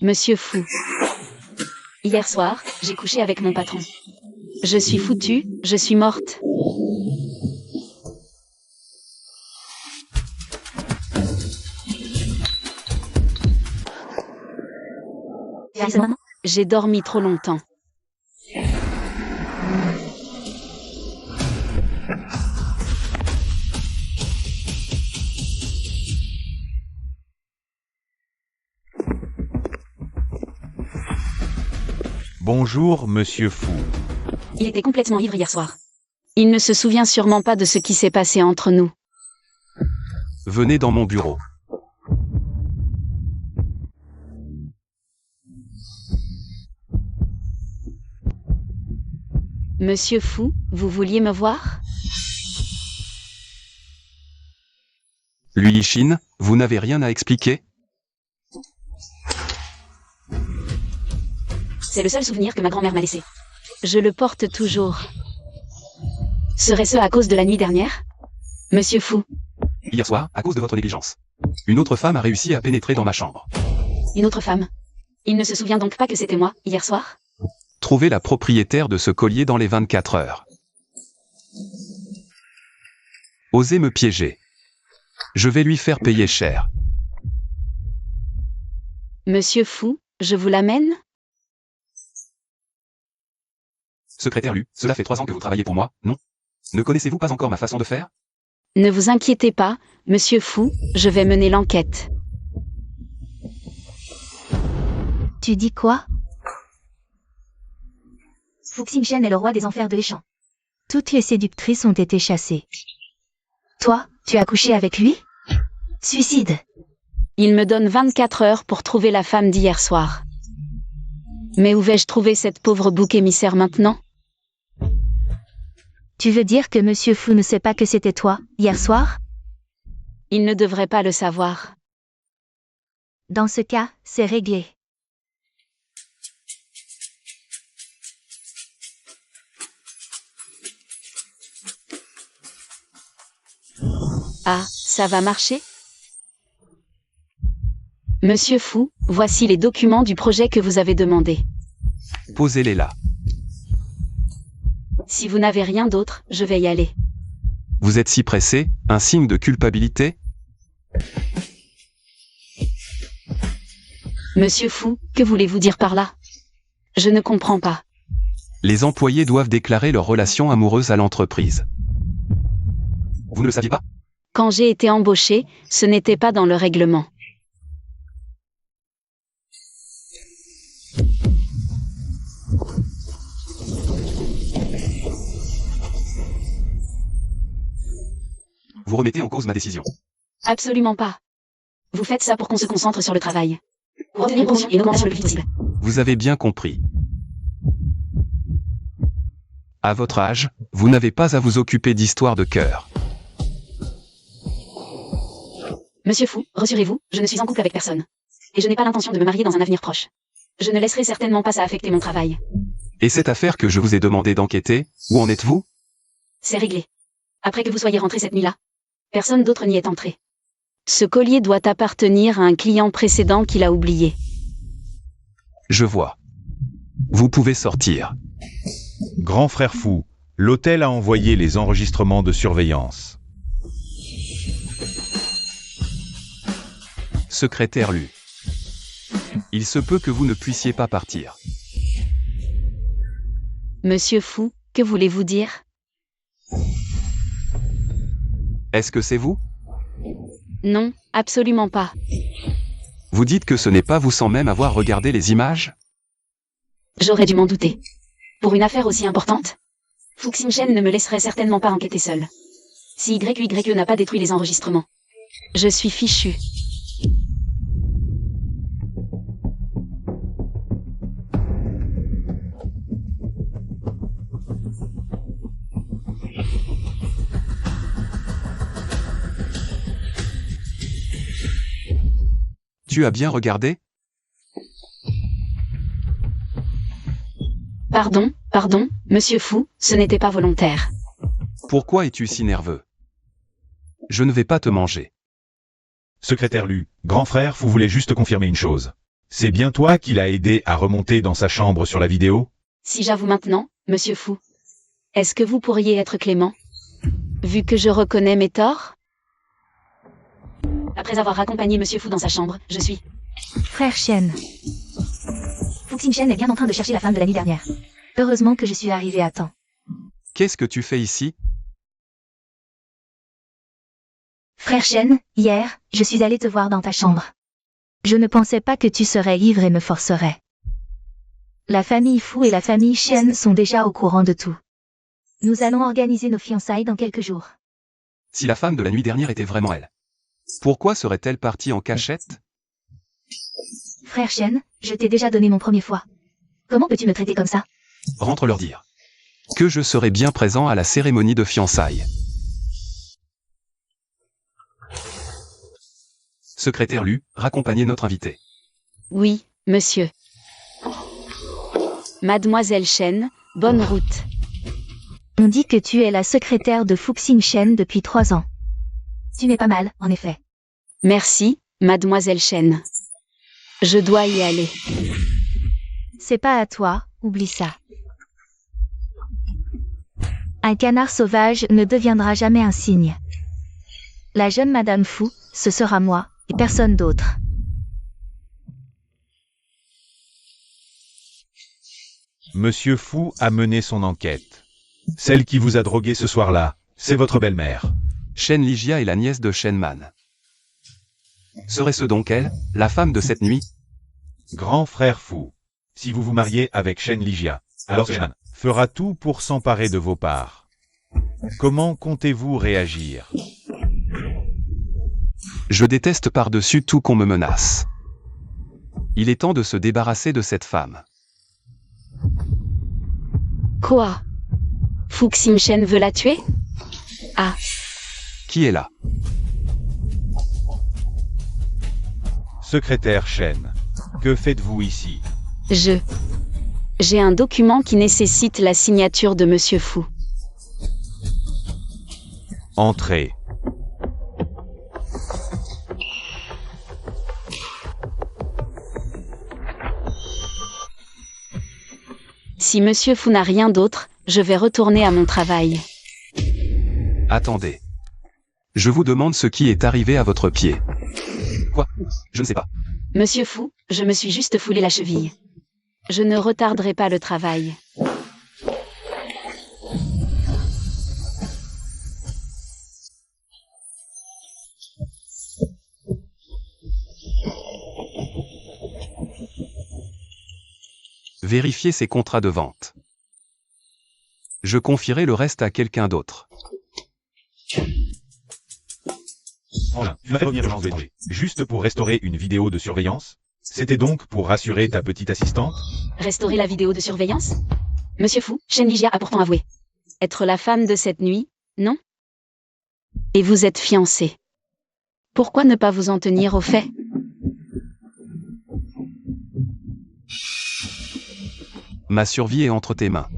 Monsieur Fou. Hier soir, j'ai couché avec mon patron. Je suis foutue, je suis morte. J'ai dormi trop longtemps. Bonjour, monsieur Fou. Il était complètement ivre hier soir. Il ne se souvient sûrement pas de ce qui s'est passé entre nous. Venez dans mon bureau. Monsieur Fou, vous vouliez me voir? Lui Chine, vous n'avez rien à expliquer? C'est le seul souvenir que ma grand-mère m'a laissé. Je le porte toujours. Serait-ce à cause de la nuit dernière? Monsieur Fou. Hier soir, à cause de votre négligence. Une autre femme a réussi à pénétrer dans ma chambre. Une autre femme? Il ne se souvient donc pas que c'était moi, hier soir? Trouvez la propriétaire de ce collier dans les 24 heures. Osez me piéger. Je vais lui faire payer cher. Monsieur Fou, je vous l'amène? Secrétaire Lu, cela fait 3 ans que vous travaillez pour moi, non? Ne connaissez-vous pas encore ma façon de faire? Ne vous inquiétez pas, Monsieur Fou, je vais mener l'enquête. Tu dis quoi? Fu Xingchen est le roi des enfers de Hechan. Toutes les séductrices ont été chassées. Toi, tu as couché avec lui? Suicide. Il me donne 24 heures pour trouver la femme d'hier soir. Mais où vais-je trouver cette pauvre bouc émissaire maintenant? Tu veux dire que Monsieur Fou ne sait pas que c'était toi, hier soir? Il ne devrait pas le savoir. Dans ce cas, c'est réglé. Ah, ça va marcher? Monsieur Fou, voici les documents du projet que vous avez demandé. Posez-les là. Si vous n'avez rien d'autre, je vais y aller. Vous êtes si pressé, un signe de culpabilité? Monsieur Fou, que voulez-vous dire par là? Je ne comprends pas. Les employés doivent déclarer leur relation amoureuse à l'entreprise. Vous ne le saviez pas? Quand j'ai été embauché, ce n'était pas dans le règlement. Vous remettez en cause ma décision. Absolument pas. Vous faites ça pour qu'on se concentre sur le travail. Pour obtenir promotion et une augmentation le plus possible. Vous avez bien compris. À votre âge, vous n'avez pas à vous occuper d'histoires de cœur. Monsieur Fou, rassurez-vous, je ne suis en couple avec personne. Et je n'ai pas l'intention de me marier dans un avenir proche. Je ne laisserai certainement pas ça affecter mon travail. Et cette affaire que je vous ai demandé d'enquêter, où en êtes-vous? C'est réglé. Après que vous soyez rentré cette nuit-là, personne d'autre n'y est entré. Ce collier doit appartenir à un client précédent qu'il a oublié. Je vois. Vous pouvez sortir. Grand frère Fou, l'hôtel a envoyé les enregistrements de surveillance. Secrétaire Lu. Il se peut que vous ne puissiez pas partir. Monsieur Fou, que voulez-vous dire? Est-ce que c'est vous? Non, absolument pas. Vous dites que ce n'est pas vous sans même avoir regardé les images? J'aurais dû m'en douter. Pour une affaire aussi importante, Fu Xingchen ne me laisserait certainement pas enquêter seul. Si YYE n'a pas détruit les enregistrements, je suis fichu. Tu as bien regardé? Pardon, Monsieur Fou, ce n'était pas volontaire. Pourquoi es-tu si nerveux? Je ne vais pas te manger. Secrétaire Lu, grand frère Fou voulait juste confirmer une chose. C'est bien toi qui l'as aidé à remonter dans sa chambre sur la vidéo? Si j'avoue maintenant, monsieur Fou, est-ce que vous pourriez être clément? Vu que je reconnais mes torts? Après avoir accompagné monsieur Fou dans sa chambre, je suis... Frère Shen. Fuxing Shen est bien en train de chercher la femme de la nuit dernière. Heureusement que je suis arrivée à temps. Qu'est-ce que tu fais ici? Frère Shen, hier, je suis allée te voir dans ta chambre. Je ne pensais pas que tu serais ivre et me forcerais. La famille Fu et la famille Shen sont déjà au courant de tout. Nous allons organiser nos fiançailles dans quelques jours. Si la femme de la nuit dernière était vraiment elle, pourquoi serait-elle partie en cachette? Frère Shen, je t'ai déjà donné mon premier foie. Comment peux-tu me traiter comme ça? Rentre leur dire que je serai bien présent à la cérémonie de fiançailles. Secrétaire Lu, raccompagnez notre invité. Oui, monsieur. Mademoiselle Shen, bonne route. On dit que tu es la secrétaire de Fuxing Shen depuis 3 ans. Tu n'es pas mal, en effet. Merci, mademoiselle Shen. Je dois y aller. C'est pas à toi, oublie ça. Un canard sauvage ne deviendra jamais un cygne. La jeune Madame Fu, ce sera moi, et personne d'autre. Monsieur Fu a mené son enquête. Celle qui vous a drogué ce soir-là, c'est votre belle-mère. Shen Ligia est la nièce de Shen Man. Serait-ce donc elle, la femme de cette nuit? Grand frère Fu, si vous vous mariez avec Shen Ligia, alors Shen fera tout pour s'emparer de vos parts. Comment comptez-vous réagir? Je déteste par-dessus tout qu'on me menace. Il est temps de se débarrasser de cette femme. Quoi? Fuxing Shen veut la tuer? Ah, Qui est là? Secrétaire Shen, que faites-vous ici? J'ai un document qui nécessite la signature de monsieur Fu. Entrez. Si monsieur Fu n'a rien d'autre, je vais retourner à mon travail. Attendez. Je vous demande ce qui est arrivé à votre pied. Quoi? Je ne sais pas. Monsieur Fu, je me suis juste foulé la cheville. Je ne retarderai pas le travail. Vérifiez ces contrats de vente. Je confierai le reste à quelqu'un d'autre. Engin, tu m'as fait revenir de Jean-Védré, juste pour restaurer une vidéo de surveillance? C'était donc pour rassurer ta petite assistante? Restaurer la vidéo de surveillance? Monsieur Fu, Shen Ligia a pourtant avoué être la femme de cette nuit, non? Et vous êtes fiancé. Pourquoi ne pas vous en tenir aux faits? Ma survie est entre tes mains.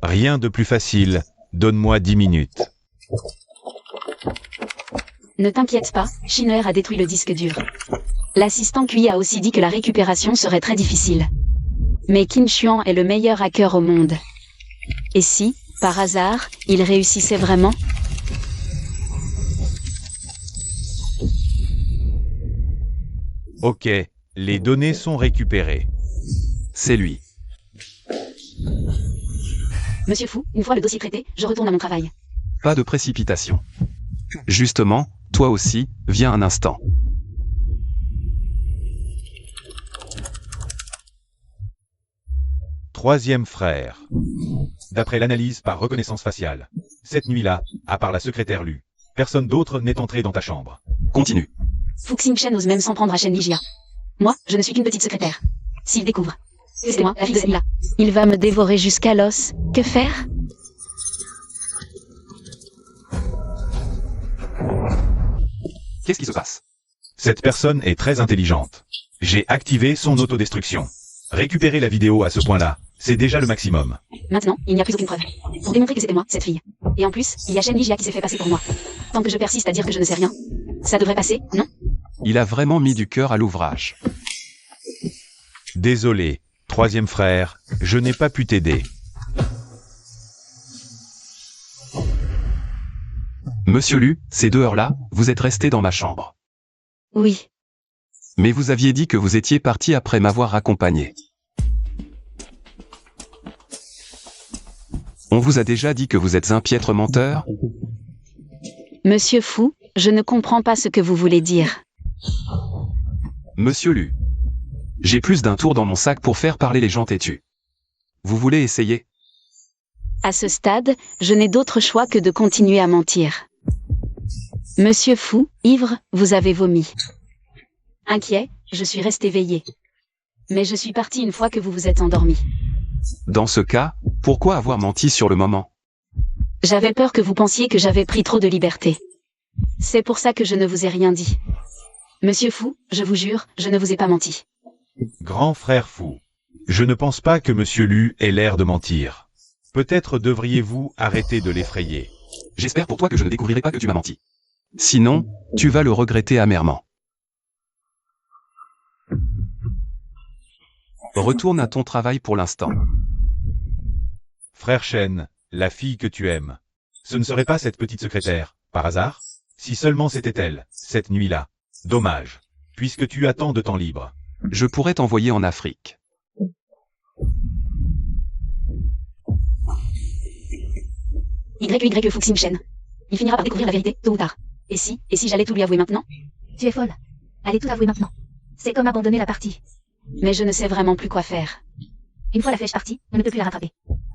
Rien de plus facile, donne-moi 10 minutes. Ne t'inquiète pas, Shinner a détruit le disque dur. L'assistant Kui a aussi dit que la récupération serait très difficile. Mais Qin Xuan est le meilleur hacker au monde. Et si, par hasard, il réussissait vraiment? Ok, les données sont récupérées. C'est lui. Monsieur Fu, une fois le dossier traité, je retourne à mon travail. Pas de précipitation. Justement, toi aussi, viens un instant. Troisième frère. D'après l'analyse par reconnaissance faciale, cette nuit-là, à part la secrétaire Lu, personne d'autre n'est entré dans ta chambre. Continue. Fuxing Shen ose même s'en prendre à Shen Ligia. Moi, je ne suis qu'une petite secrétaire. S'il découvre, c'est moi, la fille de cette nuit-là. Il va me dévorer jusqu'à l'os. Que faire? Qu'est-ce qui se passe? Cette personne est très intelligente. J'ai activé son autodestruction. Récupérer la vidéo à ce point-là, c'est déjà le maximum. Maintenant, il n'y a plus aucune preuve. Pour démontrer que c'était moi, cette fille. Et en plus, il y a Shen Ligia qui s'est fait passer pour moi. Tant que je persiste à dire que je ne sais rien, ça devrait passer, non? Il a vraiment mis du cœur à l'ouvrage. Désolé, troisième frère, je n'ai pas pu t'aider. Monsieur Lu, ces 2 heures-là, vous êtes resté dans ma chambre. Oui. Mais vous aviez dit que vous étiez parti après m'avoir accompagné. On vous a déjà dit que vous êtes un piètre menteur? Monsieur Fu, je ne comprends pas ce que vous voulez dire. Monsieur Lu. J'ai plus d'un tour dans mon sac pour faire parler les gens têtus. Vous voulez essayer? À ce stade, je n'ai d'autre choix que de continuer à mentir. Monsieur Fu, ivre, vous avez vomi. Inquiet, je suis resté veillé. Mais je suis parti une fois que vous vous êtes endormi. Dans ce cas, pourquoi avoir menti sur le moment? J'avais peur que vous pensiez que j'avais pris trop de liberté. C'est pour ça que je ne vous ai rien dit. Monsieur Fu, je vous jure, je ne vous ai pas menti. Grand frère fou. Je ne pense pas que Monsieur Lu ait l'air de mentir. Peut-être devriez-vous arrêter de l'effrayer. J'espère pour toi que je ne découvrirai pas que tu m'as menti. Sinon, tu vas le regretter amèrement. Retourne à ton travail pour l'instant. Frère Shen, la fille que tu aimes. Ce ne serait pas cette petite secrétaire, par hasard? Si seulement c'était elle, cette nuit-là. Dommage. Puisque tu as tant de temps libre. Je pourrais t'envoyer en Afrique. YY Fuxing Shen. Il finira par découvrir la vérité, tôt ou tard. Et si j'allais tout lui avouer maintenant? Tu es folle. Allez tout avouer maintenant. C'est comme abandonner la partie. Mais je ne sais vraiment plus quoi faire. Une fois la flèche partie, on ne peut plus la rattraper.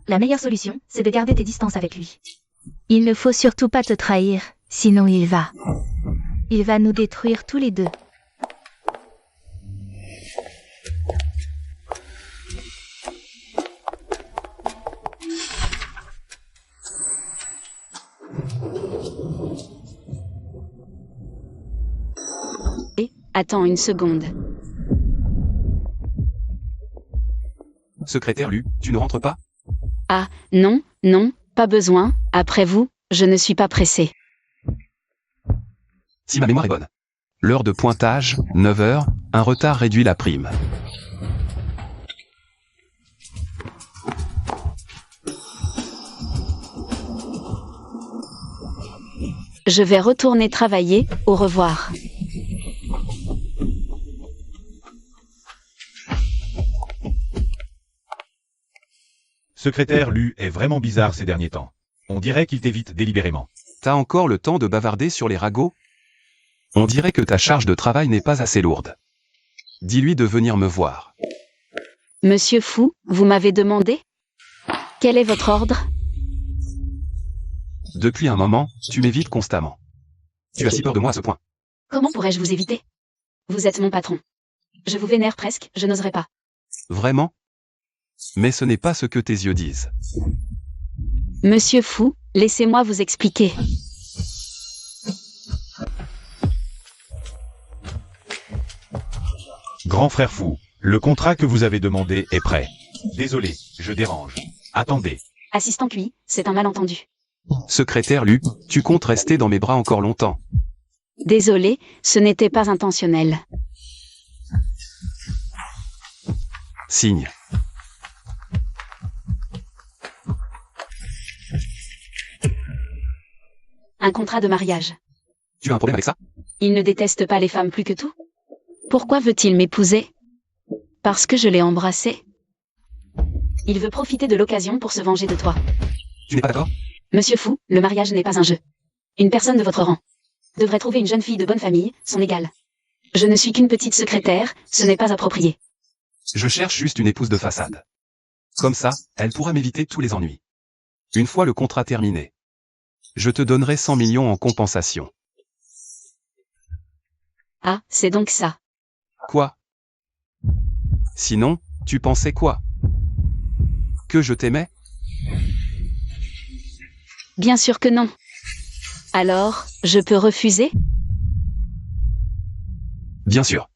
La meilleure solution, c'est de garder tes distances avec lui. Il ne faut surtout pas te trahir, sinon il va nous détruire tous les deux. Attends une seconde. Secrétaire Lu, tu ne rentres pas? Ah, non, pas besoin, après vous, je ne suis pas pressé. Si ma mémoire est bonne. L'heure de pointage, 9 heures, un retard réduit la prime. Je vais retourner travailler, au revoir. Secrétaire Lu est vraiment bizarre ces derniers temps. On dirait qu'il t'évite délibérément. T'as encore le temps de bavarder sur les ragots? On dirait que ta charge de travail n'est pas assez lourde. Dis-lui de venir me voir. Monsieur Fu, vous m'avez demandé? Quel est votre ordre? Depuis un moment, tu m'évites constamment. Tu as si peur de moi à ce point. Comment pourrais-je vous éviter? Vous êtes mon patron. Je vous vénère presque, je n'oserais pas. Vraiment? Mais ce n'est pas ce que tes yeux disent. Monsieur Fu, laissez-moi vous expliquer. Grand frère fou, le contrat que vous avez demandé est prêt. Désolé, je dérange. Attendez. Assistant QI, c'est un malentendu. Secrétaire Lu, tu comptes rester dans mes bras encore longtemps. Désolé, ce n'était pas intentionnel. Signe. Un contrat de mariage. Tu as un problème avec ça? Il ne déteste pas les femmes plus que tout? Pourquoi veut-il m'épouser? Parce que je l'ai embrassé? Il veut profiter de l'occasion pour se venger de toi. Tu n'es pas d'accord? Monsieur Fu, le mariage n'est pas un jeu. Une personne de votre rang devrait trouver une jeune fille de bonne famille, son égale. Je ne suis qu'une petite secrétaire, ce n'est pas approprié. Je cherche juste une épouse de façade. Comme ça, elle pourra m'éviter tous les ennuis. Une fois le contrat terminé, je te donnerai 100 millions en compensation. Ah, c'est donc ça. Quoi? Sinon, tu pensais quoi? Que je t'aimais? Bien sûr que non. Alors, je peux refuser? Bien sûr.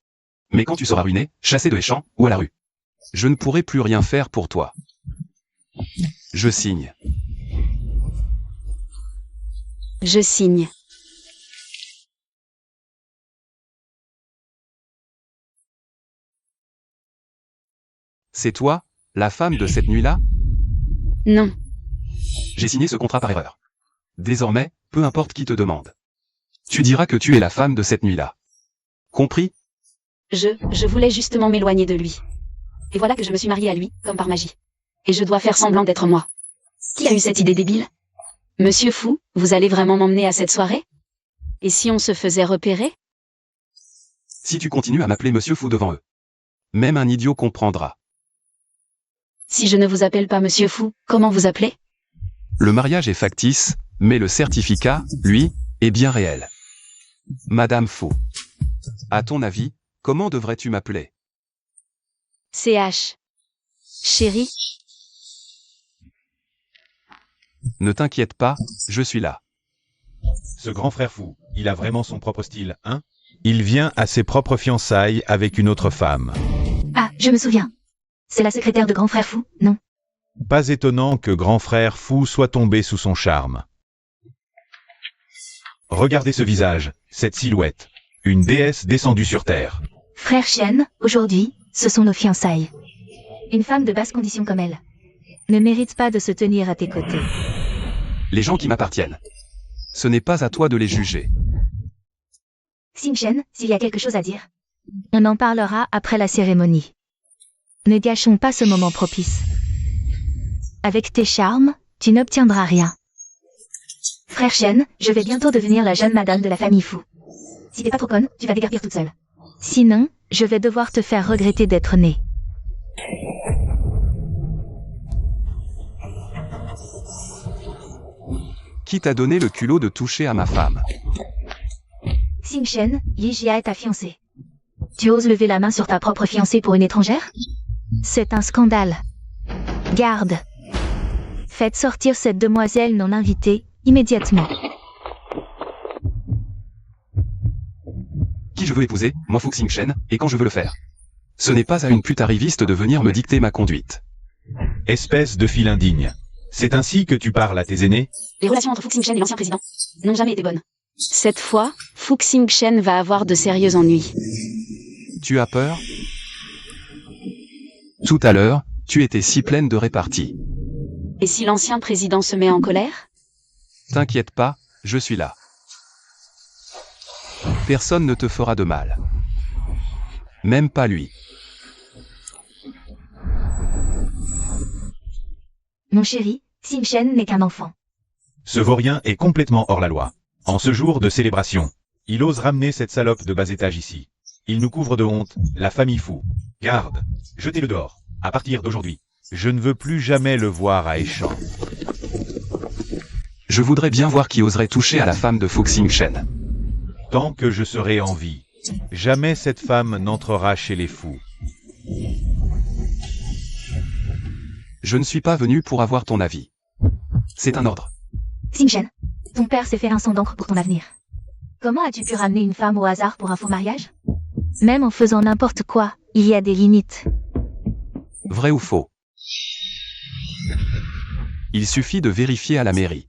Mais quand tu seras ruiné, chassé de les champs, ou à la rue, je ne pourrai plus rien faire pour toi. Je signe. Je signe. C'est toi, la femme de cette nuit-là? Non. J'ai signé ce contrat par erreur. Désormais, peu importe qui te demande. Tu diras que tu es la femme de cette nuit-là. Compris? Je voulais justement m'éloigner de lui. Et voilà que je me suis mariée à lui, comme par magie. Et je dois faire semblant d'être moi. Qui a eu cette idée débile? Monsieur Fou, vous allez vraiment m'emmener à cette soirée? Et si on se faisait repérer? Si tu continues à m'appeler Monsieur Fou devant eux. Même un idiot comprendra. Si je ne vous appelle pas Monsieur Fou, comment vous appelez? Le mariage est factice, mais le certificat, lui, est bien réel. Madame Fou. À ton avis, comment devrais-tu m'appeler? CH. Chérie, Ne t'inquiète pas, je suis là. Ce grand frère fou, il a vraiment son propre style, hein? Il vient à ses propres fiançailles avec une autre femme. Ah, je me souviens. C'est la secrétaire de grand frère fou, non? Pas étonnant que grand frère fou soit tombé sous son charme. Regardez ce visage, cette silhouette. Une déesse descendue sur terre. Frère Chienne, aujourd'hui, ce sont nos fiançailles. Une femme de basse condition comme elle ne mérite pas de se tenir à tes côtés. Les gens qui m'appartiennent. Ce n'est pas à toi de les juger. Xing Shen, s'il y a quelque chose à dire, on en parlera après la cérémonie. Ne gâchons pas ce moment propice. Avec tes charmes, tu n'obtiendras rien. Frère Chen, je vais bientôt devenir la jeune madame de la famille Fou. Si t'es pas trop conne, tu vas déguerpir toute seule. Sinon, je vais devoir te faire regretter d'être née. Qui t'a donné le culot de toucher à ma femme? Xing Shen, Yi Jia est ta fiancée. Tu oses lever la main sur ta propre fiancée pour une étrangère? C'est un scandale. Garde. Faites sortir cette demoiselle non invitée, immédiatement. Qui je veux épouser, moi Fu Xingchen, et quand je veux le faire. Ce n'est pas à une pute arriviste de venir me dicter ma conduite. Espèce de fil indigne. C'est ainsi que tu parles à tes aînés? les relations entre Fu Xingchen et l'ancien président n'ont jamais été bonnes. Cette fois, Fu Xingchen va avoir de sérieux ennuis. Tu as peur? Tout à l'heure, tu étais si pleine de répartie. Et si l'ancien président se met en colère? T'inquiète pas, je suis là. Personne ne te fera de mal. Même pas lui. Mon chéri, Xing Shen n'est qu'un enfant. Ce vaurien est complètement hors la loi. En ce jour de célébration, il ose ramener cette salope de bas étage ici. Il nous couvre de honte, la famille Fou. Garde, jetez-le dehors. À partir d'aujourd'hui, je ne veux plus jamais le voir à Échamps. Je voudrais bien voir qui oserait toucher à la femme de Fu Xingchen. Tant que je serai en vie, jamais cette femme n'entrera chez les fous. Je ne suis pas venu pour avoir ton avis. C'est un ordre. Xing Shen, ton père s'est fait un sang d'encre pour ton avenir. Comment as-tu pu ramener une femme au hasard pour un faux mariage? Même en faisant n'importe quoi, il y a des limites. Vrai ou faux? Il suffit de vérifier à la mairie.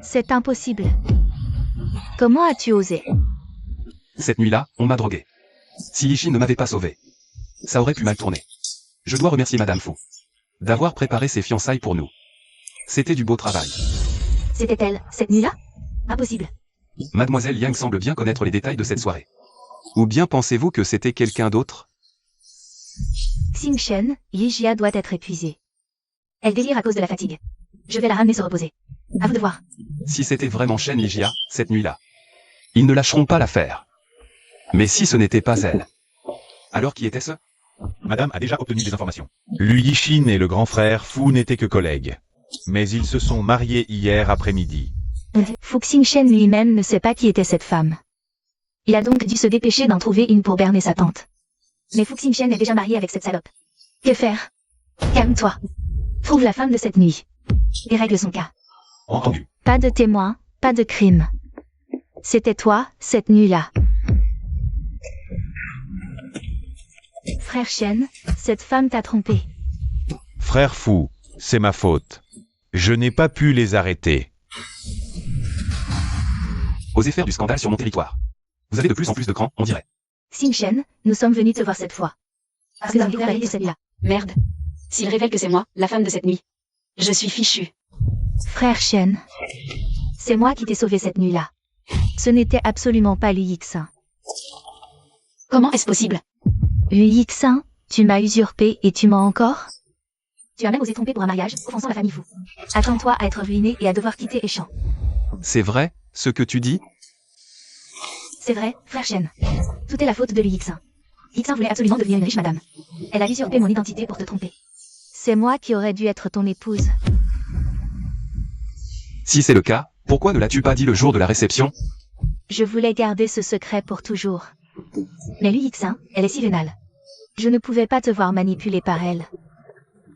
C'est impossible. Comment as-tu osé? Cette nuit-là, on m'a drogué. Si Yishin ne m'avait pas sauvé, ça aurait pu mal tourner. Je dois remercier Madame Fou d'avoir préparé ses fiançailles pour nous. C'était du beau travail. C'était elle, cette nuit-là? Impossible. Mademoiselle Yang semble bien connaître les détails de cette soirée. Ou bien pensez-vous que c'était quelqu'un d'autre? Xing Shen, Yi Jia doit être épuisée. Elle délire à cause de la fatigue. Je vais la ramener se reposer. À vous de voir. Si c'était vraiment Shen Yijia, cette nuit-là, ils ne lâcheront pas l'affaire. Mais si ce n'était pas elle, alors qui était-ce? Madame a déjà obtenu des informations. Lui Yishin et le grand frère Fu n'étaient que collègues. Mais ils se sont mariés hier après-midi. Fu Xingchen lui-même ne sait pas qui était cette femme. Il a donc dû se dépêcher d'en trouver une pour berner sa tante. Mais Fu Xingchen est déjà marié avec cette salope. Que faire? Calme-toi. Trouve la femme de cette nuit. Et règle son cas. Entendu. Pas de témoin, pas de crime. C'était toi, cette nuit-là. Frère Chen, cette femme t'a trompé. Frère Fu, c'est ma faute. Je n'ai pas pu les arrêter. Osez faire du scandale sur mon territoire. Vous avez de plus en plus de cran, on dirait. Xing Shen, nous sommes venus te voir cette fois. Parce que nous avons révélé cette nuit-là. Merde. S'il révèle que c'est moi, la femme de cette nuit. Je suis fichu. Frère Shen. C'est moi qui t'ai sauvé cette nuit-là. Ce n'était absolument pas Liu Yixin. Comment est-ce possible? Liu Yixin, tu m'as usurpé et tu mens encore? Tu as même osé tromper pour un mariage, offensant la famille Fu. Attends-toi à être ruiné et à devoir quitter Échamp. C'est vrai, ce que tu dis? C'est vrai, frère Shen. Tout est la faute de Liu Yixin. Yixin voulait absolument devenir une riche madame. Elle a usurpé mon identité pour te tromper. C'est moi qui aurais dû être ton épouse. Si c'est le cas, pourquoi ne l'as-tu pas dit le jour de la réception? Je voulais garder ce secret pour toujours. Mais Liu Yixin, elle est si vénale. Je ne pouvais pas te voir manipulé par elle.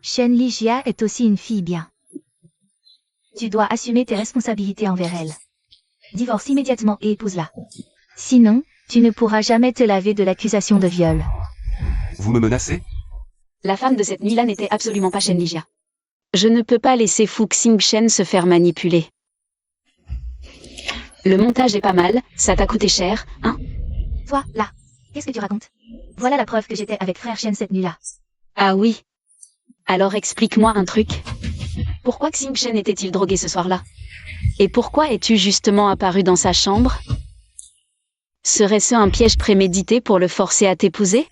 Shen Lijia est aussi une fille bien. Tu dois assumer tes responsabilités envers elle. Divorce immédiatement et épouse-la. Sinon, tu ne pourras jamais te laver de l'accusation de viol. Vous me menacez? La femme de cette nuit-là n'était absolument pas Shen Lijia. Je ne peux pas laisser Fu Xingchen se faire manipuler. Le montage est pas mal, ça t'a coûté cher, hein? Toi, là, qu'est-ce que tu racontes? Voilà la preuve que j'étais avec frère Shen cette nuit-là. Ah oui. Alors explique-moi un truc. Pourquoi Xingchen était-il drogué ce soir-là? Et pourquoi es-tu justement apparu dans sa chambre? Serait-ce un piège prémédité pour le forcer à t'épouser?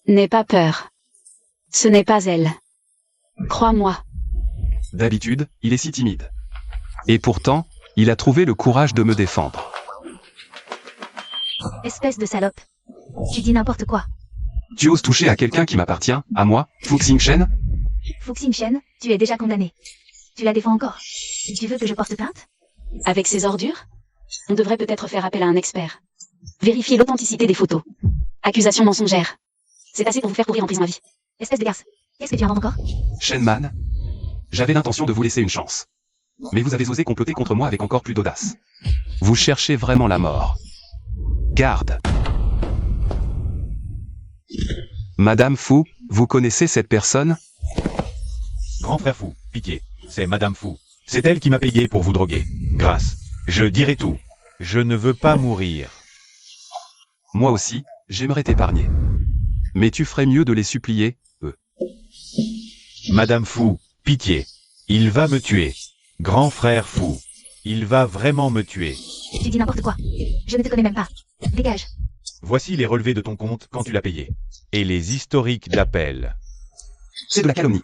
N'aie pas peur. Ce n'est pas elle. Crois-moi. D'habitude, il est si timide. Et pourtant, il a trouvé le courage de me défendre. Espèce de salope. Tu dis n'importe quoi. Tu oses toucher à quelqu'un qui m'appartient, à moi, Fu Xingchen? Fu Xingchen, tu es déjà condamné. Tu la défends encore. Tu veux que je porte plainte? Avec ces ordures? On devrait peut-être faire appel à un expert. Vérifier l'authenticité des photos. Accusation mensongère. C'est assez pour vous faire pourrir en prison à vie. Espèce de garce. Qu'est-ce que tu inventes encore? Shenman, j'avais l'intention de vous laisser une chance. Mais vous avez osé comploter contre moi avec encore plus d'audace. Vous cherchez vraiment la mort. Garde. Madame Fu, vous connaissez cette personne? Grand frère Fu, pitié, c'est Madame Fu. C'est elle qui m'a payé pour vous droguer. Grâce. Je dirai tout. Je ne veux pas mourir. Moi aussi, j'aimerais t'épargner. Mais tu ferais mieux de les supplier, eux. Madame Fu, pitié. Il va me tuer. Grand frère Fu. Il va vraiment me tuer. Tu dis n'importe quoi. Je ne te connais même pas. Dégage. Voici les relevés de ton compte quand tu l'as payé. Et les historiques d'appel. C'est de la calomnie.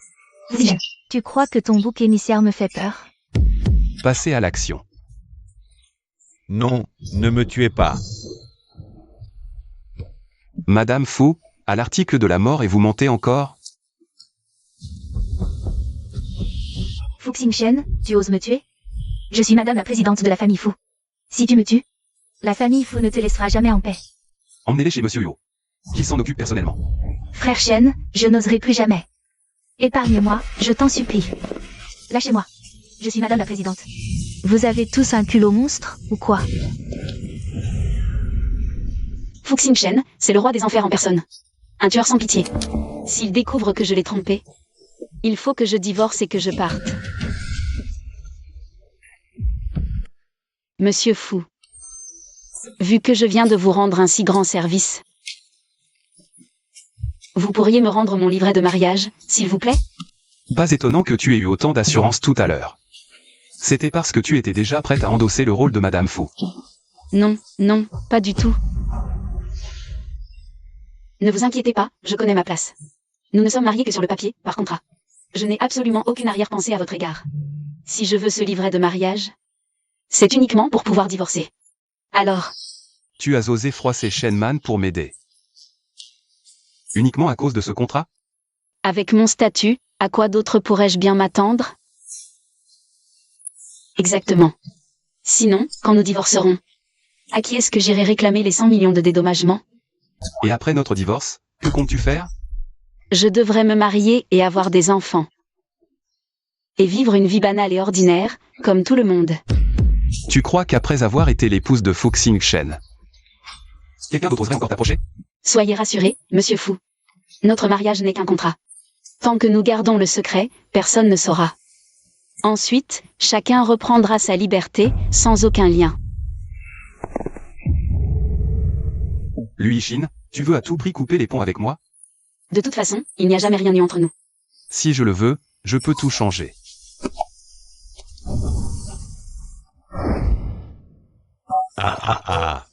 Tu crois que ton bouc émissaire me fait peur? Passez à l'action. Non, ne me tuez pas. Madame Fu, à l'article de la mort et vous mentez encore? Fu Xingchen, tu oses me tuer? Je suis madame la présidente de la famille Fu. Si tu me tues, la famille Fu ne te laissera jamais en paix. Emmenez-les chez Monsieur Huo. Qu'il s'en occupe personnellement. Frère Shen, je n'oserai plus jamais. Épargne-moi, je t'en supplie. Lâchez-moi. Je suis madame la présidente. Vous avez tous un culot monstre, ou quoi? Fu Xingchen, c'est le roi des enfers en personne. Un tueur sans pitié. S'il découvre que je l'ai trompé, il faut que je divorce et que je parte. Monsieur Fu, vu que je viens de vous rendre un si grand service, vous pourriez me rendre mon livret de mariage, s'il vous plaît? Pas étonnant que tu aies eu autant d'assurance tout à l'heure. C'était parce que tu étais déjà prête à endosser le rôle de Madame Fu. Non, non, pas du tout. Ne vous inquiétez pas, je connais ma place. Nous ne sommes mariés que sur le papier, par contrat. Je n'ai absolument aucune arrière-pensée à votre égard. Si je veux ce livret de mariage, c'est uniquement pour pouvoir divorcer. Alors, Tu as osé froisser Shenman pour m'aider. Uniquement à cause de ce contrat? avec mon statut, à quoi d'autre pourrais-je bien m'attendre? Exactement. Sinon, quand nous divorcerons, à qui est-ce que j'irai réclamer les 100 millions de dédommagement? Et après notre divorce, que comptes-tu faire? Je devrais me marier et avoir des enfants. Et vivre une vie banale et ordinaire, comme tout le monde. Tu crois qu'après avoir été l'épouse de Fu Xingchen, quelqu'un d'autre oserait encore t'approcher? Soyez rassurés, monsieur Fu. Notre mariage n'est qu'un contrat. Tant que nous gardons le secret, personne ne saura. Ensuite, chacun reprendra sa liberté, sans aucun lien. Lui Shin, tu veux à tout prix couper les ponts avec moi? De toute façon, il n'y a jamais rien eu entre nous. Si je le veux, je peux tout changer. Ah.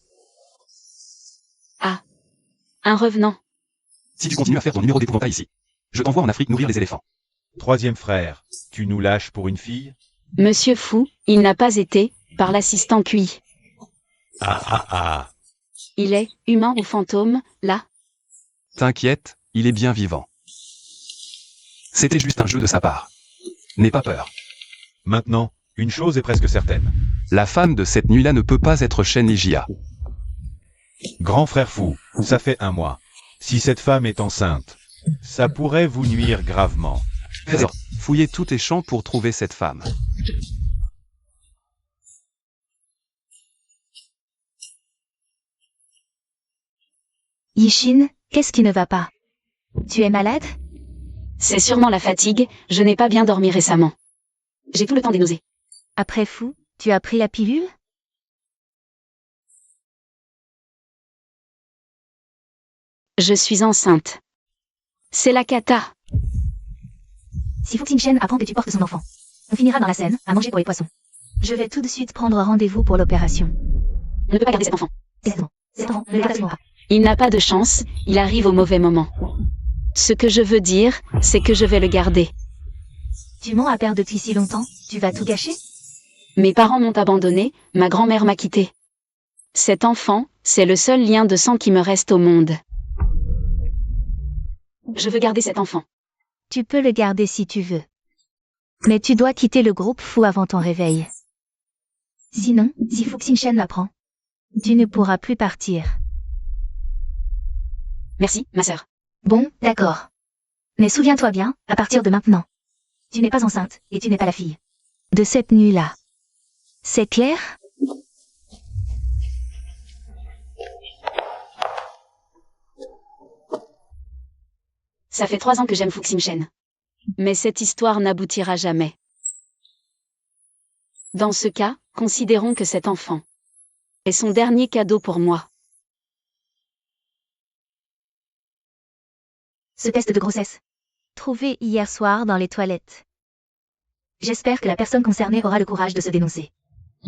Un revenant. Si tu continues à faire ton numéro d'épouvantail ici, je t'envoie en Afrique nourrir les éléphants. Troisième frère, tu nous lâches pour une fille? Monsieur Fou, il n'a pas été, par l'assistant QI. Il est, humain ou fantôme, là? T'inquiète, il est bien vivant. C'était juste un jeu de sa part. N'aie pas peur. Maintenant, une chose est presque certaine. La femme de cette nuit-là ne peut pas être Shen Ijia. Grand frère fou, ça fait 1 mois. Si cette femme est enceinte, ça pourrait vous nuire gravement. Trésor, fouillez tous tes champs pour trouver cette femme. Yishin, qu'est-ce qui ne va pas? Tu es malade? C'est sûrement la fatigue, je n'ai pas bien dormi récemment. J'ai tout le temps des nausées. Après Fou, tu as pris la pilule? Je suis enceinte. C'est la cata. Si Fu Xingchen apprend que tu portes son enfant, on finira dans la Seine, à manger pour les poissons. Je vais tout de suite prendre rendez-vous pour l'opération. On ne peut pas garder cet enfant. Exactement. Cet enfant ne le garde pas. Il n'a pas de chance, il arrive au mauvais moment. Ce que je veux dire, c'est que je vais le garder. Tu mens à père depuis si longtemps, tu vas tout gâcher? Mes parents m'ont abandonné, ma grand-mère m'a quitté. Cet enfant, c'est le seul lien de sang qui me reste au monde. Je veux garder cet enfant. Tu peux le garder si tu veux. Mais tu dois quitter le groupe Fou avant ton réveil. Sinon, si Fu Xingchen l'apprend, tu ne pourras plus partir. Merci, ma sœur. Bon, d'accord. Mais souviens-toi bien, à partir de maintenant, tu n'es pas enceinte, et tu n'es pas la fille de cette nuit-là. C'est clair? Ça fait 3 ans que j'aime Fu Xingchen. Mais cette histoire n'aboutira jamais. Dans ce cas, considérons que cet enfant est son dernier cadeau pour moi. Ce test de grossesse, trouvé hier soir dans les toilettes. J'espère que la personne concernée aura le courage de se dénoncer.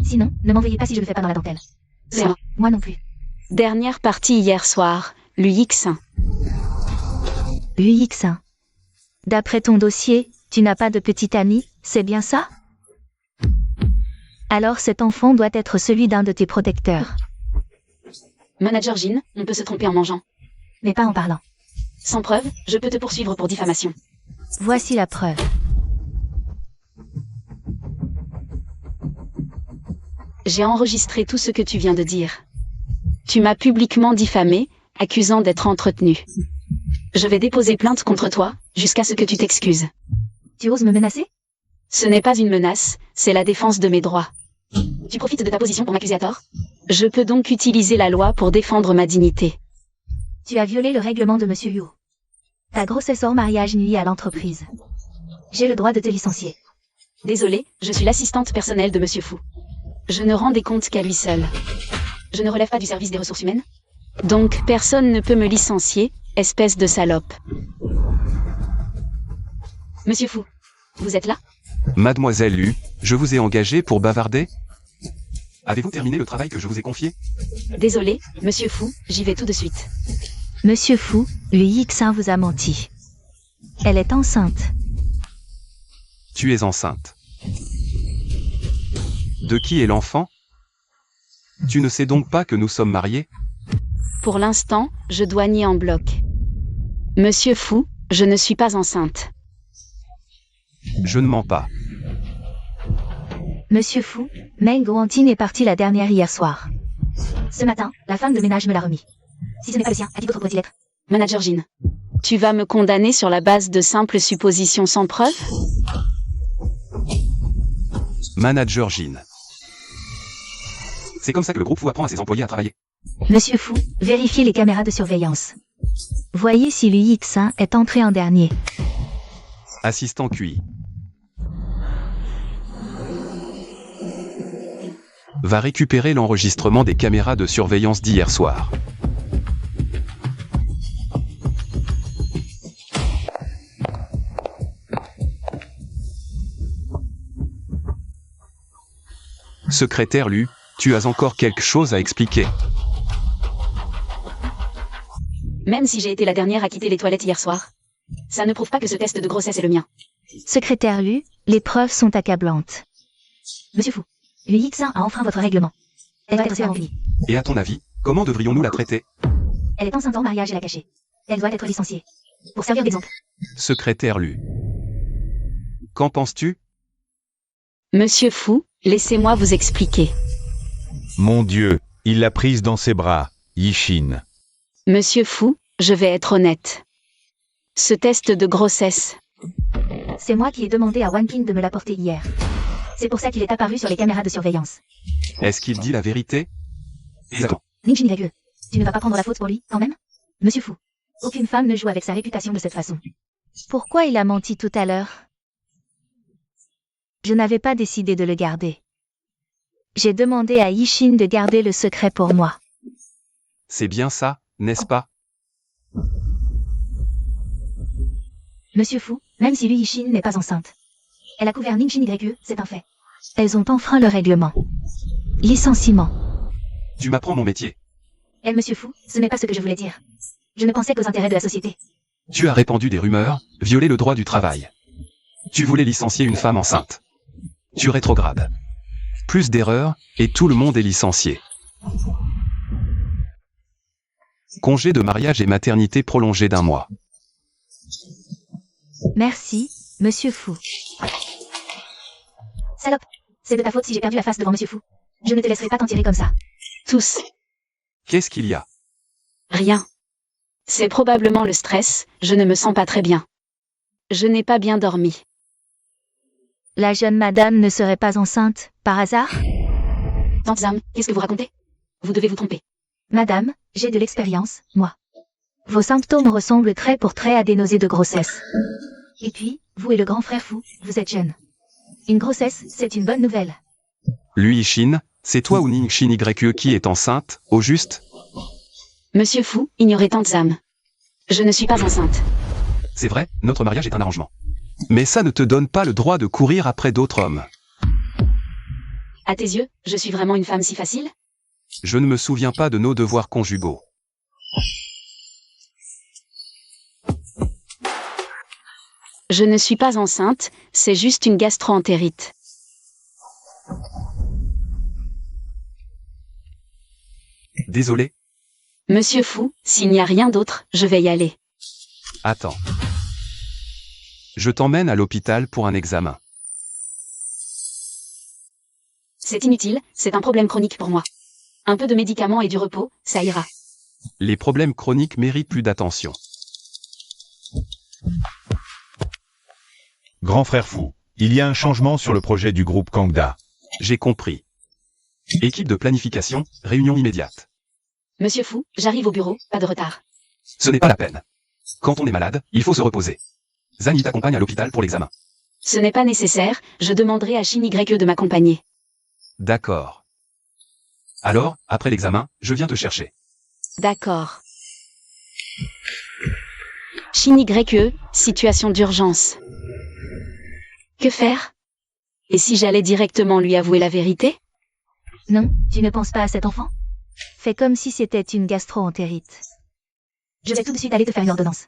Sinon, ne m'envoyez pas si je ne fais pas dans la dentelle. C'est moi. Moi non plus. Dernière partie hier soir, l'UX1. UX1. D'après ton dossier, tu n'as pas de petite amie, c'est bien ça? Alors cet enfant doit être celui d'un de tes protecteurs. Manager Jin, on peut se tromper en mangeant. Mais pas en parlant. Sans preuve, je peux te poursuivre pour diffamation. Voici la preuve. J'ai enregistré tout ce que tu viens de dire. Tu m'as publiquement diffamé, accusant d'être entretenu. Je vais déposer plainte contre toi, jusqu'à ce que tu t'excuses. Tu oses me menacer? Ce n'est pas une menace, c'est la défense de mes droits. Tu profites de ta position pour m'accuser à tort? Je peux donc utiliser la loi pour défendre ma dignité. Tu as violé le règlement de Monsieur Yu. Ta grossesse hors mariage nuit à l'entreprise. J'ai le droit de te licencier. Désolée, je suis l'assistante personnelle de Monsieur Fou. Je ne rends des comptes qu'à lui seul. Je ne relève pas du service des ressources humaines. Donc personne ne peut me licencier, espèce de salope. Monsieur Fou, vous êtes là? Mademoiselle Lu, je vous ai engagé pour bavarder? Avez-vous terminé le travail que je vous ai confié? Désolé, Monsieur Fou, j'y vais tout de suite. Monsieur Fou, l'UX1 vous a menti. Elle est enceinte. Tu es enceinte. De qui est l'enfant? Tu ne sais donc pas que nous sommes mariés? Pour l'instant, je dois nier en bloc. Monsieur Fou, je ne suis pas enceinte. Je ne mens pas. Monsieur Fou, Meng Guantin est partie la dernière hier soir. Ce matin, la femme de ménage me l'a remis. Si ce n'est pas le sien, à qui d'autre pourrait-il être? Manager Jin, tu vas me condamner sur la base de simples suppositions sans preuve? Manager Jin. C'est comme ça que le groupe Fou apprend à ses employés à travailler. Monsieur Fou, vérifiez les caméras de surveillance. Voyez si l'UX1 est entré en dernier. Assistant QI. Va récupérer l'enregistrement des caméras de surveillance d'hier soir. Secrétaire Lu, tu as encore quelque chose à expliquer. Même si j'ai été la dernière à quitter les toilettes hier soir, ça ne prouve pas que ce test de grossesse est le mien. Secrétaire Lu, les preuves sont accablantes. Monsieur Fu, l'UX1 a enfreint votre règlement. Elle doit être suspendue. Et à ton avis, comment devrions-nous la traiter? Elle est enceinte en mariage et l'a cachée. Elle doit être licenciée. Pour servir d'exemple. Secrétaire Lu. Qu'en penses-tu? Monsieur Fu, laissez-moi vous expliquer. Mon Dieu, il l'a prise dans ses bras, Yishin. Monsieur Fu, je vais être honnête. Ce test de grossesse, C'est moi qui ai demandé à Wan Qin de me l'apporter hier. C'est pour ça qu'il est apparu sur les caméras de surveillance. Est-ce qu'il dit la vérité? Attends. Ning Shin, tu ne vas pas prendre la faute pour lui, quand même? Monsieur Fu, aucune femme ne joue avec sa réputation de cette façon. Pourquoi il a menti tout à l'heure? Je n'avais pas décidé de le garder. J'ai demandé à Yishin de garder le secret pour moi. C'est bien ça, n'est-ce pas? Monsieur Fu, même si lui Yishin n'est pas enceinte. Elle a couvert Ning Shin YE, c'est un fait. Elles ont enfreint le règlement. Licenciement. Tu m'apprends mon métier. Monsieur Fu, ce n'est pas ce que je voulais dire. Je ne pensais qu'aux intérêts de la société. Tu as répandu des rumeurs, violé le droit du travail. Tu voulais licencier une femme enceinte. Tu rétrogrades. Plus d'erreurs, et tout le monde est licencié. Congé de mariage et maternité prolongé d'1 mois. Merci, Monsieur Fu. Salope, c'est de ta faute si j'ai perdu la face devant Monsieur Fu. Je ne te laisserai pas t'en tirer comme ça. tous, Qu'est-ce qu'il y a? rien. C'est probablement le stress, je ne me sens pas très bien. Je n'ai pas bien dormi. La jeune madame ne serait pas enceinte, par hasard? Tante Zam, qu'est-ce que vous racontez? Vous devez vous tromper. Madame, j'ai de l'expérience, moi. Vos symptômes ressemblent trait pour trait à des nausées de grossesse. Et puis, vous et le grand frère Fu, vous êtes jeunes. Une grossesse, c'est une bonne nouvelle. Lui Yishin, c'est toi ou Ning Shin YE qui est enceinte, au juste? Monsieur Fu, ignorez Tante Zam. Je ne suis pas enceinte. C'est vrai, notre mariage est un arrangement. Mais ça ne te donne pas le droit de courir après d'autres hommes. À tes yeux, je suis vraiment une femme si facile? Je ne me souviens pas de nos devoirs conjugaux. Je ne suis pas enceinte, c'est juste une gastro-entérite. Désolé. Monsieur Fu, s'il n'y a rien d'autre, je vais y aller. Attends. Je t'emmène à l'hôpital pour un examen. C'est inutile, c'est un problème chronique pour moi. Un peu de médicaments et du repos, ça ira. Les problèmes chroniques méritent plus d'attention. Grand frère Fu, il y a un changement sur le projet du groupe Kangda. J'ai compris. Équipe de planification, réunion immédiate. Monsieur Fu, j'arrive au bureau, pas de retard. Ce n'est pas la peine. Quand on est malade, il faut se reposer. Zani t'accompagne à l'hôpital pour l'examen. Ce n'est pas nécessaire, je demanderai à Shin YE de m'accompagner. D'accord. Alors, après l'examen, je viens te chercher. D'accord. Shin YE, situation d'urgence. Que faire? Et si j'allais directement lui avouer la vérité? Non, tu ne penses pas à cet enfant? Fais comme si c'était une gastro-entérite. Je vais tout de suite aller te faire une ordonnance.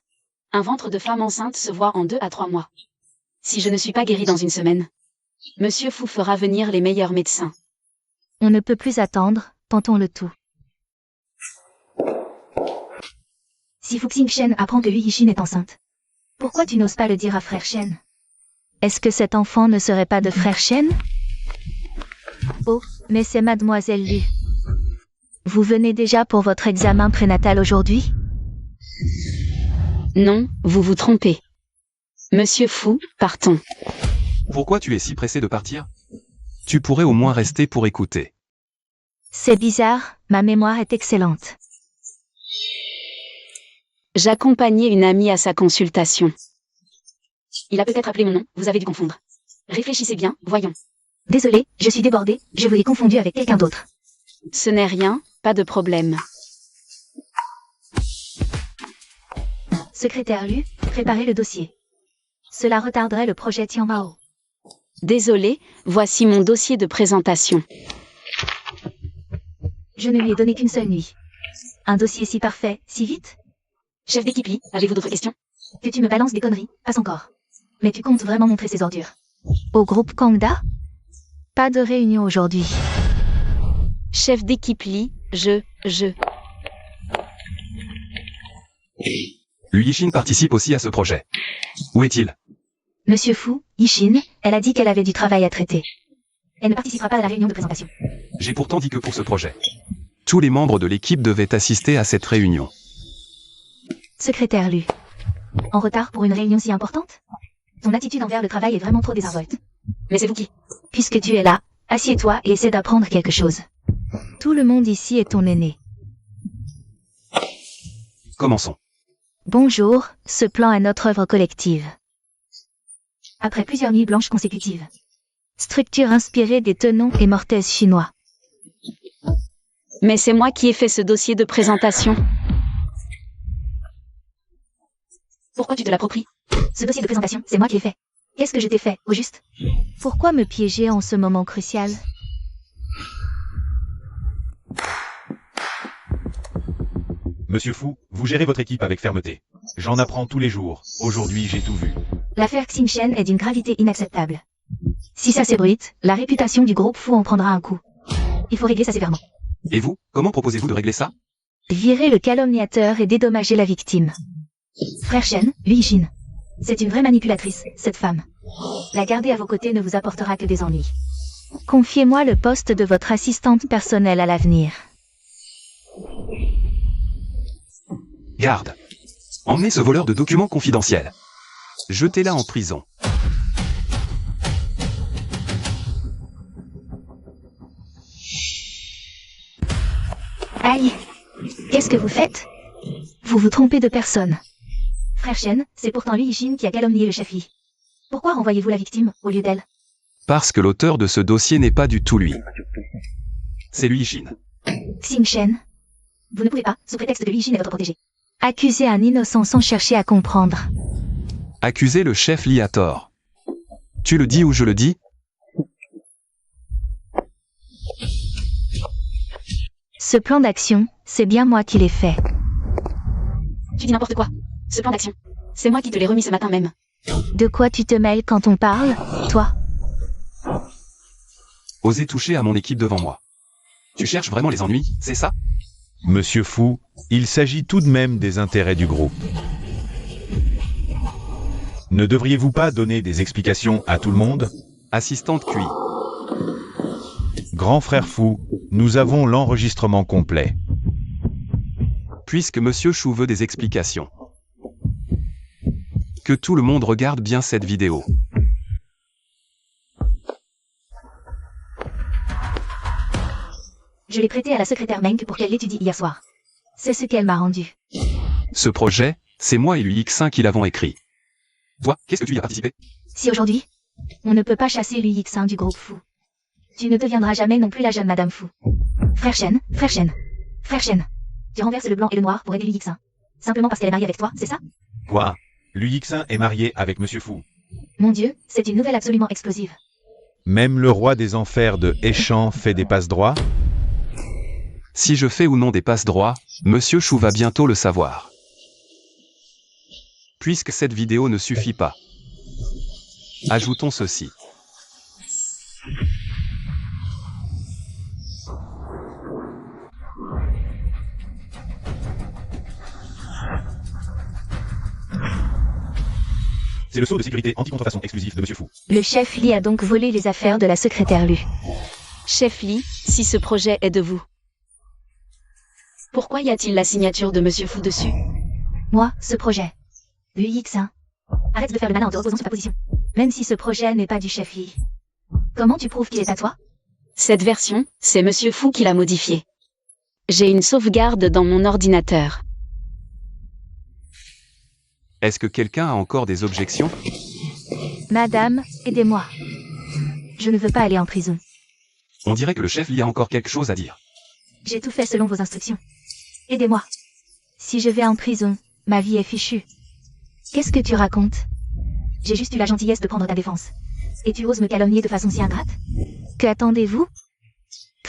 Un ventre de femme enceinte se voit en 2 à 3 mois. Si je ne suis pas guérie dans une semaine, Monsieur Fu fera venir les meilleurs médecins. On ne peut plus attendre, tentons le tout. Si Fu Xingchen apprend que Yu Yishin est enceinte, pourquoi tu n'oses pas le dire à frère Shen? Est-ce que cet enfant ne serait pas de frère Shen? Oh, mais c'est mademoiselle Lu. Vous venez déjà pour votre examen prénatal aujourd'hui? Non, vous vous trompez. Monsieur Fu, partons. Pourquoi tu es si pressé de partir? Tu pourrais au moins rester pour écouter. C'est bizarre, ma mémoire est excellente. J'accompagnais une amie à sa consultation. Il a peut-être appelé mon nom, vous avez dû confondre. Réfléchissez bien, voyons. Désolé, je suis débordée, je vous ai confondu avec quelqu'un d'autre. Ce n'est rien, pas de problème. Secrétaire Lu, préparez le dossier. Cela retarderait le projet Tianmao. Désolé, voici mon dossier de présentation. Je ne lui ai donné qu'une seule nuit. Un dossier si parfait, si vite? Chef d'équipe Lee, avez-vous d'autres questions? Que tu me balances des conneries, passe encore. Mais tu comptes vraiment montrer ces ordures? Au groupe Kangda? Pas de réunion aujourd'hui. Chef d'équipe Lee, je... Lui Yishin participe aussi à ce projet. Où est-il? Monsieur Fu, Yishin, elle a dit qu'elle avait du travail à traiter. Elle ne participera pas à la réunion de présentation. J'ai pourtant dit que pour ce projet. Tous les membres de l'équipe devaient assister à cette réunion. Secrétaire Lu. En retard pour une réunion si importante? Ton attitude envers le travail est vraiment trop désinvolte. Mais c'est vous qui? Puisque tu es là, assieds-toi et essaie d'apprendre quelque chose. Tout le monde ici est ton aîné. Commençons. Bonjour, ce plan est notre œuvre collective. Après plusieurs nuits blanches consécutives. Structure inspirée des tenons et mortaises chinois. Mais c'est moi qui ai fait ce dossier de présentation. Pourquoi tu te l'appropries? Ce dossier de présentation, c'est moi qui l'ai fait. Qu'est-ce que je t'ai fait, au juste? Pourquoi me piéger en ce moment crucial? Monsieur Fu, vous gérez votre équipe avec fermeté. J'en apprends tous les jours. Aujourd'hui, j'ai tout vu. L'affaire Xinchen est d'une gravité inacceptable. Si ça s'ébruite, la réputation du groupe Fu en prendra un coup. Il faut régler ça sévèrement. Et vous, comment proposez-vous de régler ça? Virer le calomniateur et dédommager la victime. Frère Shen, Lui Yishin. C'est une vraie manipulatrice, cette femme. La garder à vos côtés ne vous apportera que des ennuis. Confiez-moi le poste de votre assistante personnelle à l'avenir. Garde. Emmenez ce voleur de documents confidentiels. Jetez-la en prison. Aïe! Qu'est-ce que vous faites? Vous vous trompez de personne. Frère Shen, c'est pourtant Lui Yishin qui a calomnié le chef Li. Pourquoi renvoyez-vous la victime au lieu d'elle? Parce que l'auteur de ce dossier n'est pas du tout lui. C'est lui Yishin. Xinchen. Vous ne pouvez pas, sous prétexte que Lui Yishin est votre protégé. Accuser un innocent sans chercher à comprendre. Accuser le chef Li à tort. Tu le dis ou je le dis? Ce plan d'action, c'est bien moi qui l'ai fait. Tu dis n'importe quoi. Ce plan d'action. C'est moi qui te l'ai remis ce matin même. De quoi tu te mêles quand on parle, toi? Osez toucher à mon équipe devant moi. Tu cherches vraiment les ennuis, c'est ça? Monsieur Fu, il s'agit tout de même des intérêts du groupe. Ne devriez-vous pas donner des explications à tout le monde? Assistante QI. Grand frère Fu, nous avons l'enregistrement complet. Puisque Monsieur Chou veut des explications. Que tout le monde regarde bien cette vidéo. Je l'ai prêté à la secrétaire Meng pour qu'elle l'étudie hier soir. C'est ce qu'elle m'a rendu. Ce projet, c'est moi et lui X1 qui l'avons écrit. Toi, qu'est-ce que tu y as participé? Si aujourd'hui, on ne peut pas chasser l'UX1 du groupe Fu, tu ne deviendras jamais non plus la jeune Madame Fu. Frère Shen, frère Shen, frère Shen. Tu renverses le blanc et le noir pour aider l'UX1. Simplement parce qu'elle est mariée avec toi, c'est ça? Quoi? L'UX1 est marié avec Monsieur Fu. Mon Dieu, c'est une nouvelle absolument explosive. Même le roi des enfers de Échamp fait des passe-droits? Si je fais ou non des passe-droits, Monsieur Chou va bientôt le savoir. Puisque cette vidéo ne suffit pas. Ajoutons ceci. C'est le sceau de sécurité anti-contrefaçon exclusif de Monsieur Fu. Le chef Li a donc volé les affaires de la secrétaire Lu. Chef Li, si ce projet est de vous. Pourquoi y a-t-il la signature de Monsieur Fu dessus? Moi, ce projet. l'UX1. Arrête de faire le malin en te reposant sur ta position. Même si ce projet n'est pas du chef Li. Comment tu prouves qu'il est à toi? Cette version, c'est Monsieur Fu qui l'a modifiée. J'ai une sauvegarde dans mon ordinateur. Est-ce que quelqu'un a encore des objections? Madame, aidez-moi. Je ne veux pas aller en prison. On dirait que le chef Li a encore quelque chose à dire. J'ai tout fait selon vos instructions. Aidez-moi. Si je vais en prison, ma vie est fichue. Qu'est-ce que tu racontes? J'ai juste eu la gentillesse de prendre ta défense. Et tu oses me calomnier de façon si ingrate? Que attendez-vous?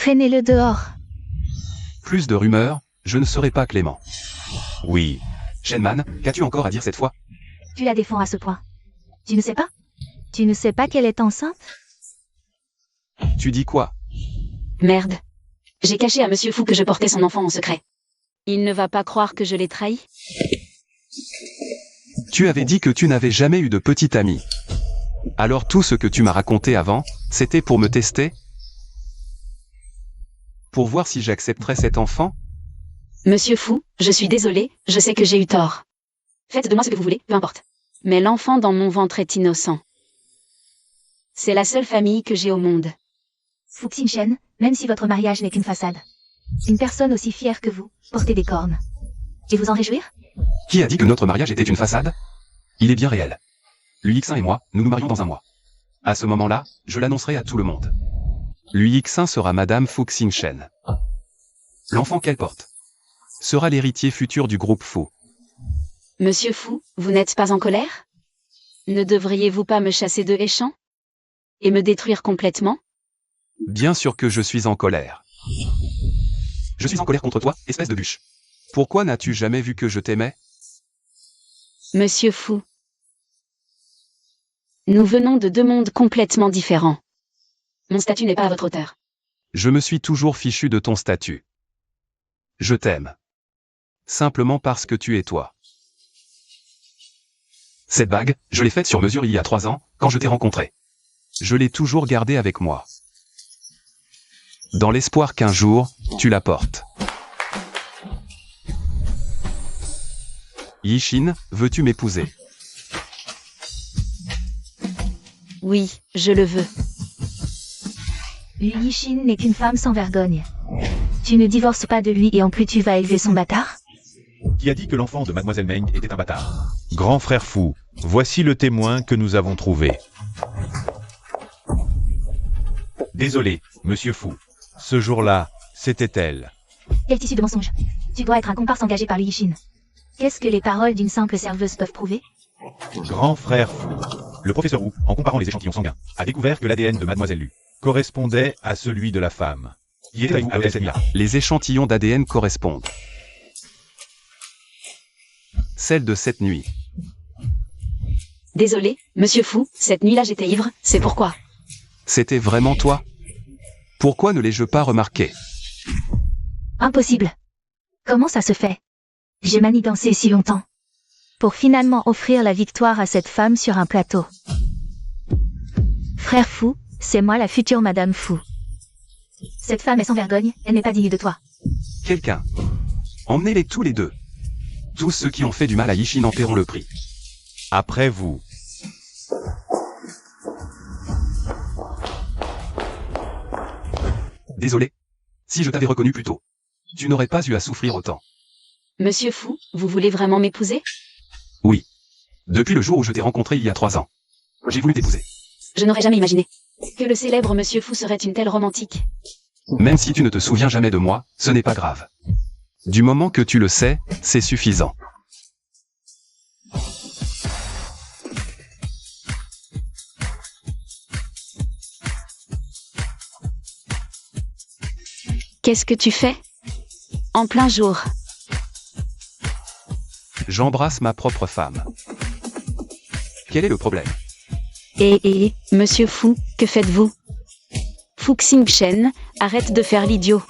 Traînez-le dehors. Plus de rumeurs, je ne serai pas clément. Oui. Shenman, qu'as-tu encore à dire cette fois? Tu la défends à ce point. Tu ne sais pas? Tu ne sais pas qu'elle est enceinte? Tu dis quoi? Merde. J'ai caché à Monsieur Fou que je portais son enfant en secret. Il ne va pas croire que je l'ai trahi? Tu avais dit que tu n'avais jamais eu de petite amie. Alors tout ce que tu m'as raconté avant, c'était pour me tester? Pour voir si j'accepterais cet enfant? Monsieur Fou, je suis désolée, je sais que j'ai eu tort. Faites de moi ce que vous voulez, peu importe. Mais l'enfant dans mon ventre est innocent. C'est la seule famille que j'ai au monde. Fu Xingchen, même si votre mariage n'est qu'une façade. Une personne aussi fière que vous, portez des cornes. Et vous en réjouir? Qui a dit que notre mariage était une façade? Il est bien réel. Lui Xin et moi, nous nous marions dans un mois. À ce moment-là, je l'annoncerai à tout le monde. Lui Xin sera Madame Fu Xingchen. L'enfant qu'elle porte sera l'héritier futur du groupe Fu. Monsieur Fou, vous n'êtes pas en colère? Ne devriez-vous pas me chasser de Héchamp? Et me détruire complètement? Bien sûr que je suis en colère. Je suis en colère contre toi, espèce de bûche. Pourquoi n'as-tu jamais vu que je t'aimais? Monsieur Fou. Nous venons de deux mondes complètement différents. Mon statut n'est pas à votre hauteur. Je me suis toujours fichu de ton statut. Je t'aime. Simplement parce que tu es toi. Cette bague, je l'ai faite sur mesure il y a 3 ans, quand je t'ai rencontré. Je l'ai toujours gardée avec moi. Dans l'espoir qu'un jour, tu la portes. Yixin, veux-tu m'épouser? Oui, je le veux. Lui Yixin n'est qu'une femme sans vergogne. Tu ne divorces pas de lui et en plus tu vas élever son bâtard? Qui a dit que l'enfant de Mademoiselle Meng était un bâtard? Grand frère Fou, voici le témoin que nous avons trouvé. Désolé, Monsieur Fou. Ce jour-là, c'était elle. Quel tissu de mensonge. Tu dois être un comparse engagé par Lui Yixin. Qu'est-ce que les paroles d'une simple serveuse peuvent prouver? Grand frère Fou. Le professeur Wu, en comparant les échantillons sanguins, a découvert que l'ADN de Mademoiselle Lu correspondait à celui de la femme. Qui était vous avec cette nuit-là? Les échantillons d'ADN correspondent. Celle de cette nuit. Désolé, Monsieur Fou, cette nuit-là j'étais ivre, c'est pourquoi. C'était vraiment toi? Pourquoi ne l'ai-je pas remarqué? Impossible. Comment ça se fait? J'ai manigancé si longtemps. Pour finalement offrir la victoire à cette femme sur un plateau. Frère Fou, c'est moi la future Madame Fou. Cette femme est sans vergogne, elle n'est pas digne de toi. Quelqu'un. Emmenez-les tous les deux. Tous ceux qui ont fait du mal à Yixin en paieront le prix. Après vous. Désolé. Si je t'avais reconnu plus tôt, tu n'aurais pas eu à souffrir autant. Monsieur Fou, vous voulez vraiment m'épouser? Oui. Depuis le jour où je t'ai rencontré il y a 3 ans. J'ai voulu t'épouser. Je n'aurais jamais imaginé que le célèbre Monsieur Fou serait une telle romantique. Même si tu ne te souviens jamais de moi, ce n'est pas grave. Du moment que tu le sais, c'est suffisant. Qu'est-ce que tu fais? En plein jour. J'embrasse ma propre femme. Quel est le problème? Monsieur Fou, que faites-vous? Fu Xingchen, arrête de faire l'idiot.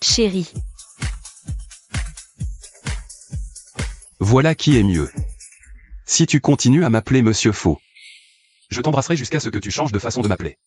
Chérie. Voilà qui est mieux. Si tu continues à m'appeler Monsieur Fou, je t'embrasserai jusqu'à ce que tu changes de façon de m'appeler.